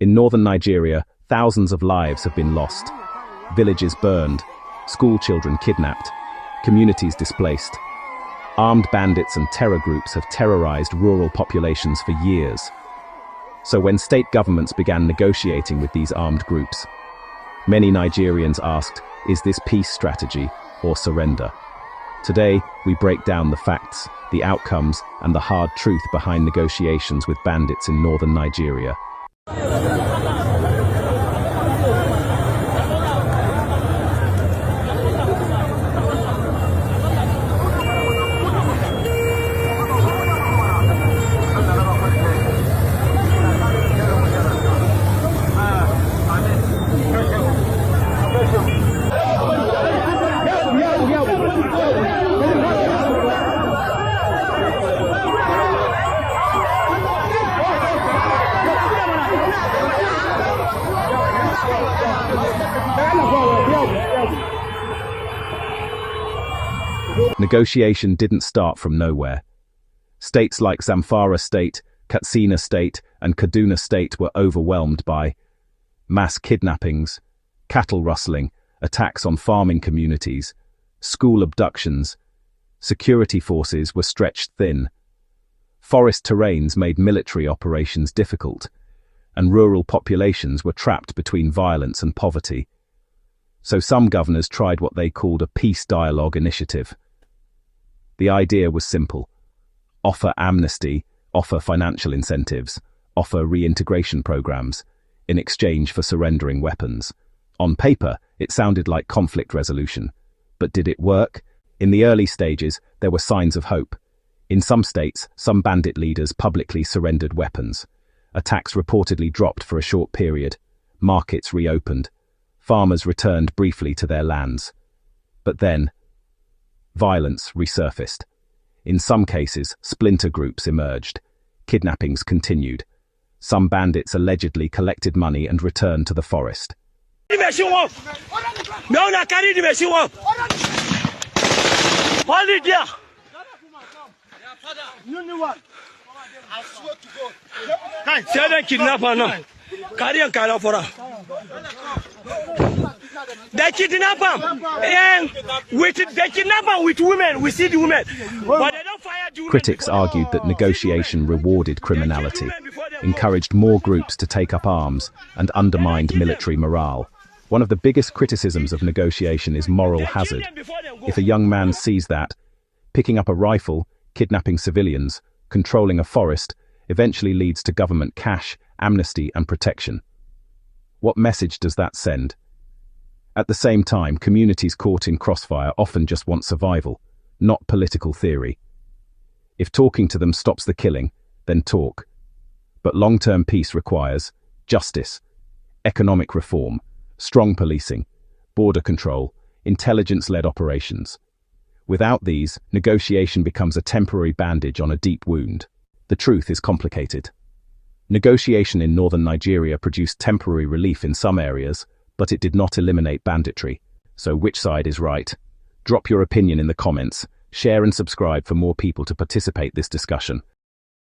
In northern Nigeria, thousands of lives have been lost. Villages burned, school children kidnapped, communities displaced. Armed bandits and terror groups have terrorized rural populations for years. So when state governments began negotiating with these armed groups, many Nigerians asked, is this peace strategy or surrender? Today, we break down the facts, the outcomes, and the hard truth behind negotiations with bandits in northern Nigeria. Negotiation didn't start from nowhere. States like Zamfara State, Katsina State, and Kaduna State were overwhelmed by mass kidnappings, cattle rustling, attacks on farming communities, school abductions. Security forces were stretched thin. Forest terrains made military operations difficult, and rural populations were trapped between violence and poverty. So some governors tried what they called a peace dialogue initiative. The idea was simple: offer amnesty, offer financial incentives, offer reintegration programs, in exchange for surrendering weapons. On paper, it sounded like conflict resolution. But did it work? In the early stages, there were signs of hope. In some states, some bandit leaders publicly surrendered weapons. Attacks reportedly dropped for a short period. Markets reopened. Farmers returned briefly to their lands. But then, violence resurfaced. In some cases, splinter groups emerged. Kidnappings continued. Some bandits allegedly collected money and returned to the forest. They kidnap them, and they kidnap them with women. We see the women, but they don't fire the women. Critics argued that negotiation rewarded criminality, encouraged more groups to take up arms, and undermined military morale. One of the biggest criticisms of negotiation is moral hazard. If a young man sees that, picking up a rifle, kidnapping civilians, controlling a forest, eventually leads to government cash, amnesty, and protection. What message does that send? At the same time, communities caught in crossfire often just want survival, not political theory. If talking to them stops the killing, then talk. But long-term peace requires justice, economic reform, strong policing, border control, intelligence-led operations. Without these, negotiation becomes a temporary bandage on a deep wound. The truth is complicated. Negotiation in northern Nigeria produced temporary relief in some areas, but it did not eliminate banditry. So which side is right? Drop your opinion in the comments, share and subscribe for more people to participate in this discussion.